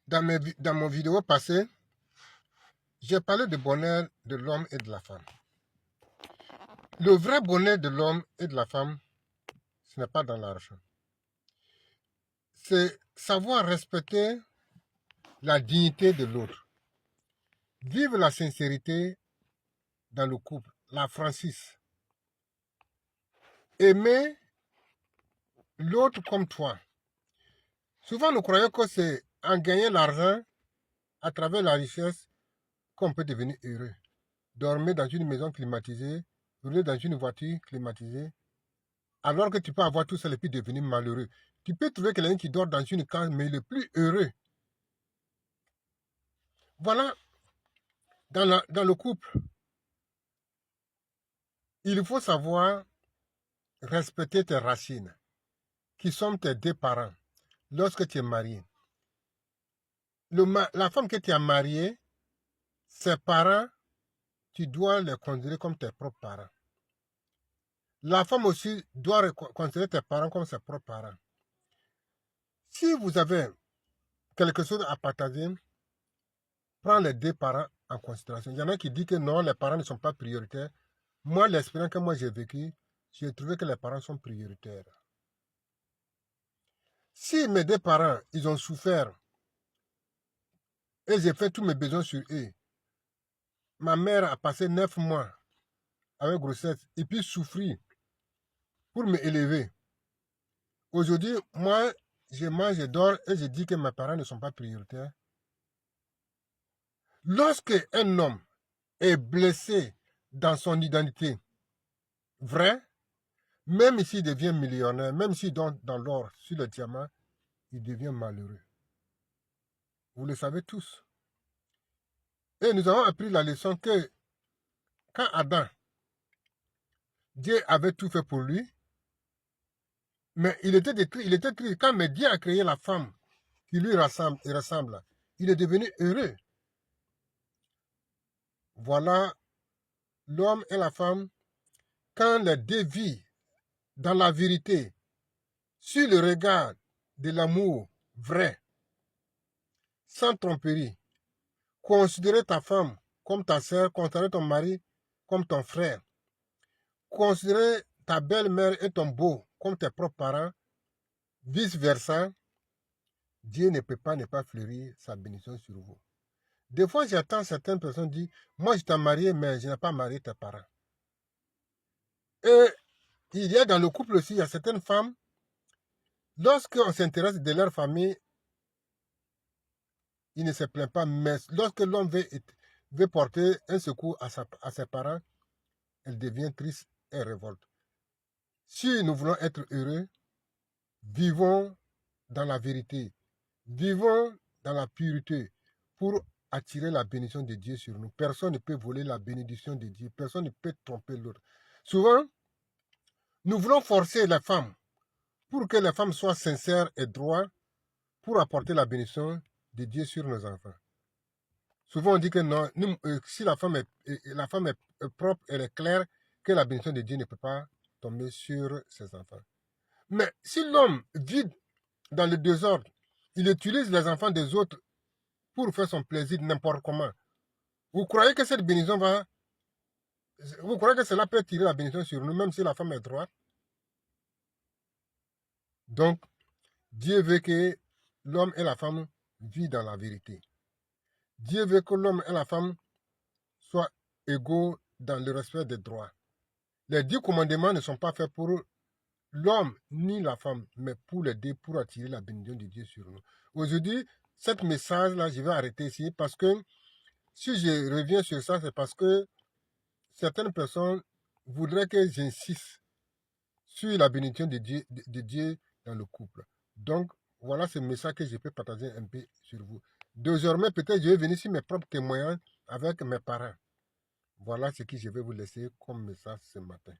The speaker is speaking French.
Dans mon vidéo passée, j'ai parlé du bonheur de l'homme et de la femme. Le vrai bonheur de l'homme et de la femme, ce n'est pas dans l'argent. C'est savoir respecter la dignité de l'autre. Vivre la sincérité dans le couple, la franchise. Aimer l'autre comme toi. Souvent, nous croyons que c'est en gagnant l'argent, à travers la richesse, qu'on peut devenir heureux. Dormir dans une maison climatisée, rouler dans une voiture climatisée, alors que tu peux avoir tout ça et puis devenir malheureux. Tu peux trouver quelqu'un qui dort dans une case, mais le plus heureux. Voilà, dans le couple, il faut savoir respecter tes racines, qui sont tes deux parents, lorsque tu es marié. La femme que tu as mariée, ses parents, tu dois les considérer comme tes propres parents. La femme aussi doit considérer tes parents comme ses propres parents. Si vous avez quelque chose à partager, prends les deux parents en considération. Il y en a qui disent que non, les parents ne sont pas prioritaires. Moi, l'expérience que moi j'ai vécue, j'ai trouvé que les parents sont prioritaires. Si mes deux parents, ils ont souffert et j'ai fait tous mes besoins sur eux, ma mère a passé 9 mois avec grossesse et puis souffrir pour m'élever. Aujourd'hui, moi, je mange, je dors et je dis que mes parents ne sont pas prioritaires. Lorsque un homme est blessé dans son identité vraie, même s'il devient millionnaire, même s'il donne dans l'or, sur le diamant, il devient malheureux. Vous le savez tous. Et nous avons appris la leçon que quand Adam, Dieu avait tout fait pour lui, mais il était triste. Quand Dieu a créé la femme qui lui ressemble, il est devenu heureux. Voilà, l'homme et la femme, quand les deux vivent dans la vérité, sur le regard de l'amour vrai, sans tromperie, considérer ta femme comme ta sœur, considérer ton mari comme ton frère, considérer ta belle-mère et ton beau comme tes propres parents, vice-versa, Dieu ne peut pas ne pas fleurir sa bénédiction sur vous. Des fois, j'entends certaines personnes dire, moi je t'ai marié, mais je n'ai pas marié tes parents. Et il y a dans le couple aussi, il y a certaines femmes, lorsqu'on s'intéresse de leur famille, il ne se plaint pas, mais lorsque l'homme veut porter un secours à ses parents, elle devient triste et révolte. Si nous voulons être heureux, vivons dans la vérité, vivons dans la pureté pour attirer la bénédiction de Dieu sur nous. Personne ne peut voler la bénédiction de Dieu, personne ne peut tromper l'autre. Souvent, nous voulons forcer les femmes pour que les femmes soient sincères et droites pour apporter la bénédiction de Dieu sur nos enfants. Souvent, on dit que non, si la femme est propre, elle est claire, que la bénédiction de Dieu ne peut pas tomber sur ses enfants. Mais si l'homme vit dans le désordre, il utilise les enfants des autres pour faire son plaisir n'importe comment. Vous croyez que cette bénédiction vous croyez que cela peut tirer la bénédiction sur nous, même si la femme est droite? Donc, Dieu veut que l'homme et la femme vivent dans la vérité. Dieu veut que l'homme et la femme soient égaux dans le respect des droits. Les 10 commandements ne sont pas faits pour l'homme ni la femme, mais pour les deux, pour attirer la bénédiction de Dieu sur nous. Aujourd'hui, ce message-là, je vais arrêter ici parce que si je reviens sur ça, c'est parce que certaines personnes voudraient que j'insiste sur la bénédiction de Dieu dans le couple. Donc, voilà ce message que je peux partager un peu sur vous. Désormais, peut-être je vais venir sur mes propres témoignages avec mes parents. Voilà ce que je vais vous laisser comme message ce matin.